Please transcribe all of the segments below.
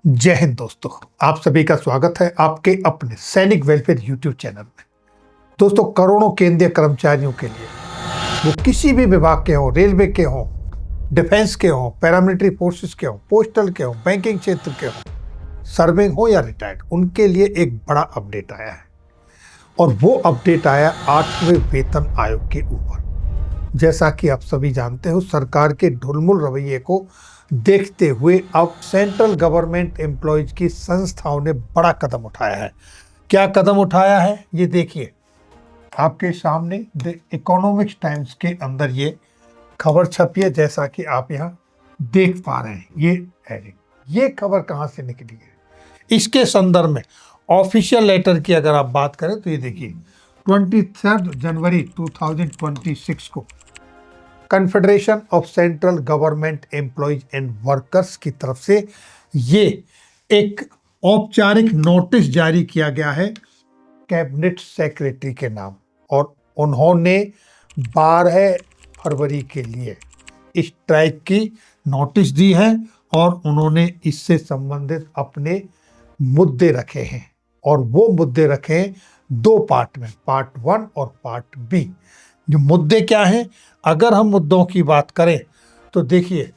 जय हिंद दोस्तों, आप सभी का स्वागत है आपके अपने सैनिक वेलफेयर यूट्यूब चैनल में। दोस्तों, करोड़ों केंद्रीय कर्मचारियों के लिए, वो किसी भी विभाग के हों, रेलवे के हों, डिफेंस के हों, पैरामिलिट्री फोर्सेस के हों, पोस्टल के हों, बैंकिंग क्षेत्र के हों, सर्विंग हो या रिटायर्ड, उनके लिए एक बड़ा अपडेट आया है। और वो अपडेट आया 8वें वेतन आयोग के ऊपर। जैसा कि आप सभी जानते हो, सरकार के ढुलमुल रवैये को देखते हुए अब सेंट्रल गवर्नमेंट एम्प्लॉयज की संस्थाओं ने बड़ा कदम उठाया है। क्या कदम उठाया है ये देखिए, आपके सामने द इकोनॉमिक्स टाइम्स के अंदर ये खबर छपी है, जैसा कि आप यहाँ देख पा रहे हैं। ये हेडिंग, ये खबर कहाँ से निकली है, इसके संदर्भ में ऑफिशियल लेटर की अगर आप बात करें तो ये देखिए, 23 जनवरी 2026 को confederation of central government employees and workers की तरफ से ये एक औपचारिक नोटिस जारी किया गया है कैबिनेट सेक्रेटरी के नाम, और उन्होंने 12 फरवरी के लिए स्ट्राइक की नोटिस दी है और उन्होंने इससे संबंधित अपने मुद्दे रखे हैं। और वो मुद्दे रखे हैं 2 पार्ट में, पार्ट 1 और पार्ट बी। जो मुद्दे क्या हैं, अगर हम मुद्दों की बात करें तो देखिए,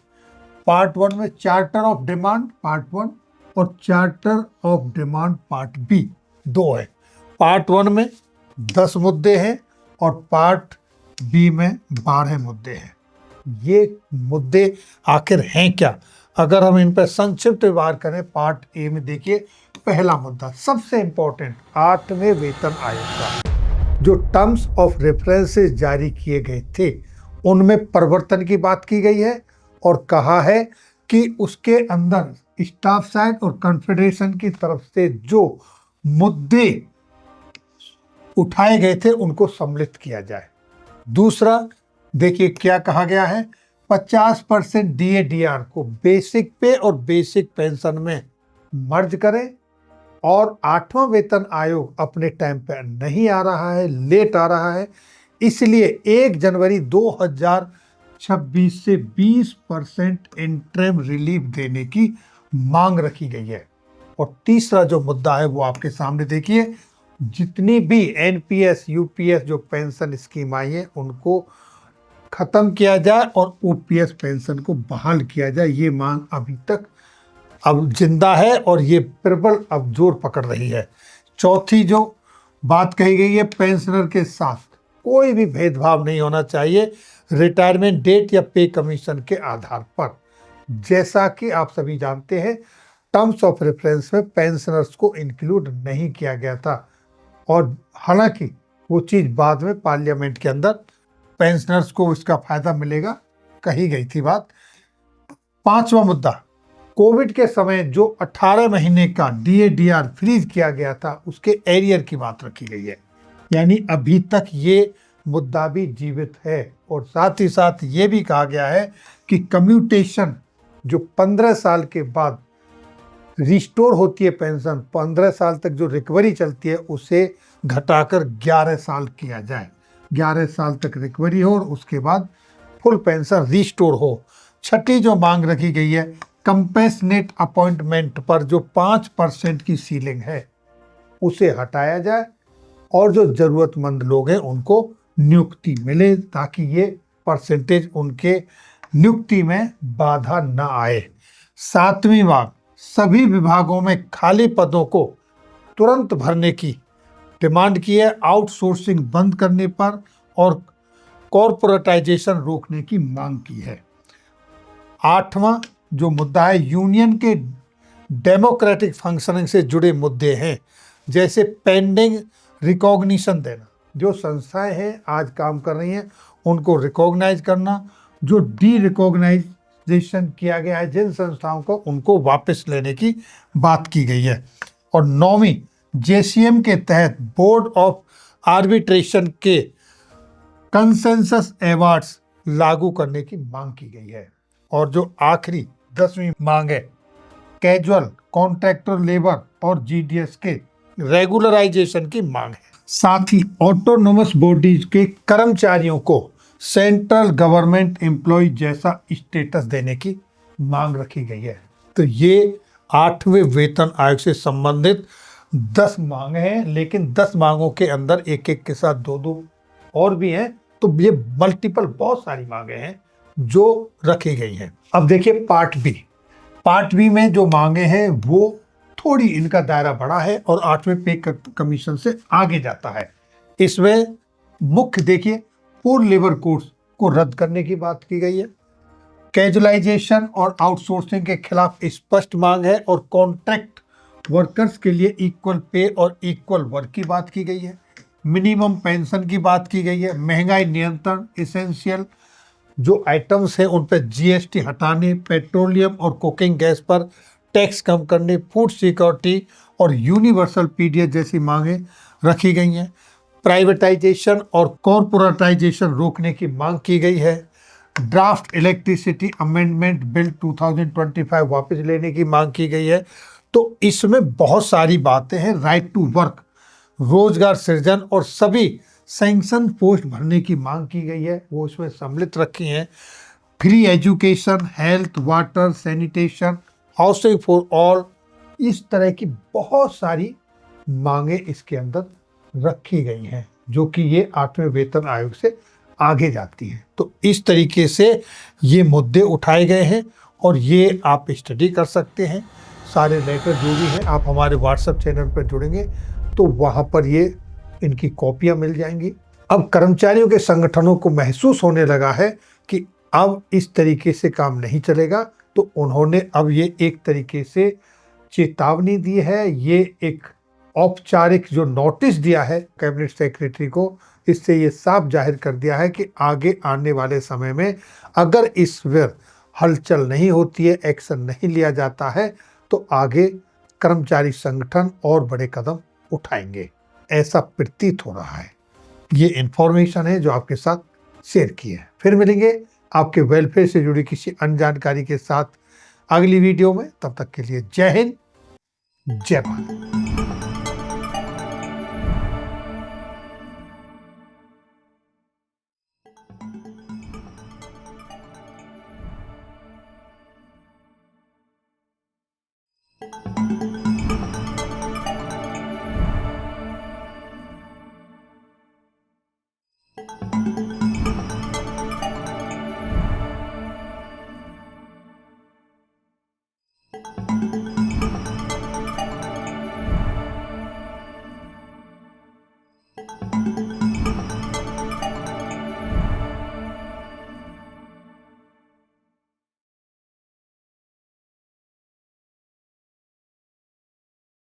पार्ट 1 में चार्टर ऑफ डिमांड पार्ट 1 और charter of demand part B 2 है। पार्ट 1 में 10 मुद्दे हैं और पार्ट बी में 12 मुद्दे हैं। ये मुद्दे आखिर हैं क्या, अगर हम इन पर संक्षिप्त व्यवहार करें, पार्ट ए में देखिए, पहला मुद्दा सबसे इंपॉर्टेंट, 8वें वेतन आयोग का जो टर्म्स ऑफ रेफरेंसेस जारी किए गए थे उनमें परिवर्तन की बात की गई है और कहा है कि उसके अंदर स्टाफ साइड और कॉन्फेडरेशन की तरफ से जो मुद्दे उठाए गए थे उनको सम्मिलित किया जाए। दूसरा देखिए क्या कहा गया है, 50% DADR को बेसिक पे और बेसिक पेंशन में मर्ज करें, और 8वां वेतन आयोग अपने टाइम पर नहीं आ रहा है, लेट आ रहा है, इसलिए 1 जनवरी 2026 से 20% इंटरिम रिलीफ देने की मांग रखी गई है। और तीसरा जो मुद्दा है वो आपके सामने देखिए, जितनी भी NPS UPS जो पेंशन स्कीम आई है उनको खत्म किया जाए और OPS पेंशन को बहाल किया जाए। ये मांग अभी तक अब जिंदा है और ये प्रबल अब जोर पकड़ रही है। चौथी जो बात कही गई है, पेंशनर के साथ कोई भी भेदभाव नहीं होना चाहिए रिटायरमेंट डेट या पे कमीशन के आधार पर। जैसा कि आप सभी जानते हैं, टर्म्स ऑफ रेफरेंस में पेंशनर्स को इंक्लूड नहीं किया गया था, और हालांकि वो चीज़ बाद में पार्लियामेंट के अंदर पेंशनर्स को इसका फायदा मिलेगा कही गई थी बात। 5वां मुद्दा, कोविड के समय जो 18 महीने का DADR फ्रीज किया गया था उसके एरियर की बात रखी गई है, यानी अभी तक ये मुद्दा भी जीवित है। और साथ ही साथ ये भी कहा गया है कि कम्यूटेशन जो 15 साल के बाद रिस्टोर होती है पेंशन, 15 साल तक जो रिकवरी चलती है उसे घटाकर 11 साल किया जाए, 11 साल तक रिकवरी हो और उसके बाद फुल पेंशन रिस्टोर हो। छठी जो मांग रखी गई है, कंपेशनेट अपॉइंटमेंट पर जो 5% की सीलिंग है उसे हटाया जाए और जो जरूरतमंद लोग हैं उनको नियुक्ति मिले, ताकि ये परसेंटेज उनके नियुक्ति में बाधा न आए। 7वीं मांग, सभी विभागों में खाली पदों को तुरंत भरने की डिमांड की है, आउटसोर्सिंग बंद करने पर और कॉर्पोरेटाइजेशन रोकने की मांग की है। 8वां जो मुद्दा है, यूनियन के डेमोक्रेटिक फंक्शनिंग से जुड़े मुद्दे हैं, जैसे पेंडिंग रिकॉग्निशन देना, जो संस्थाएं हैं आज काम कर रही हैं उनको रिकॉग्नाइज करना, जो डी रिकॉग्नाइजेशन किया गया है जिन संस्थाओं को उनको वापस लेने की बात की गई है। और 9वीं, JCM के तहत बोर्ड ऑफ आर्बिट्रेशन के कंसेंसस अवार्ड्स लागू करने की मांग की गई है। और जो आखिरी 10वीं मांग है, कैजुअल कॉन्ट्रैक्टर लेबर और GDS के रेगुलराइजेशन की मांग है। साथ ही ऑटोनोमस बॉडीज के कर्मचारियों को सेंट्रल गवर्नमेंट एम्प्लॉय जैसा स्टेटस देने की मांग रखी गई है। तो ये 8वें वेतन आयोग से संबंधित 10 मांगे हैं, लेकिन 10 मांगों के अंदर एक एक के साथ दो दो और भी हैं, तो ये मल्टीपल बहुत सारी मांगे हैं जो रखी गई हैं। अब देखिए पार्ट बी में जो मांगे हैं वो थोड़ी इनका दायरा बड़ा है और 8वें पे कमीशन से आगे जाता है। इसमें मुख्य देखिए पूर्ण लेबर कोर्स को रद्द करने की बात की गई है, कैजुअलाइजेशन और आउटसोर्सिंग के खिलाफ स्पष्ट मांग है और कॉन्ट्रैक्ट वर्कर्स के लिए इक्वल पे और इक्वल वर्क की बात की गई है, मिनिमम पेंशन की बात की गई है, महंगाई नियंत्रण, एसेंशियल जो आइटम्स हैं उन पर जीएसटी हटाने, पेट्रोलियम और कुकिंग गैस पर टैक्स कम करने, फूड सिक्योरिटी और यूनिवर्सल पीडीएस जैसी मांगें रखी गई हैं, प्राइवेटाइजेशन और कॉरपोरेटाइजेशन रोकने की मांग की गई है, ड्राफ्ट इलेक्ट्रिसिटी अमेंडमेंट बिल 2025 वापस लेने की मांग की गई है। तो इसमें बहुत सारी बातें हैं, राइट टू वर्क, रोजगार सृजन और सभी सैंक्शन पोस्ट भरने की मांग की गई है, वो इसमें सम्मिलित रखी हैं, free education, health, water, sanitation, housing for all, इस तरह की बहुत सारी मांगे इसके अंदर रखी गई हैं जो कि ये 8वें वेतन आयोग से आगे जाती हैं। तो इस तरीके से ये मुद्दे उठाए गए हैं और ये आप स्टडी कर सकते हैं। सारे लेटर जो भी हैं आप हमारे व्हाट्सएप चैनल पर जुड़ेंगे तो वहाँ पर ये इनकी कॉपियाँ मिल जाएंगी। अब कर्मचारियों के संगठनों को महसूस होने लगा है कि अब इस तरीके से काम नहीं चलेगा, तो उन्होंने अब ये एक तरीके से चेतावनी दी है, ये एक औपचारिक जो नोटिस दिया है कैबिनेट सेक्रेटरी को, इससे ये साफ जाहिर कर दिया है कि आगे आने वाले समय में अगर इस पर हलचल नहीं होती है, एक्शन नहीं लिया जाता है, तो आगे कर्मचारी संगठन और बड़े कदम उठाएंगे, ऐसा प्रतीत हो रहा है। ये इंफॉर्मेशन है जो आपके साथ शेयर की है। फिर मिलेंगे आपके वेलफेयर से जुड़ी किसी अन्य जानकारी के साथ अगली वीडियो में। तब तक के लिए जय हिंद, जय भारत।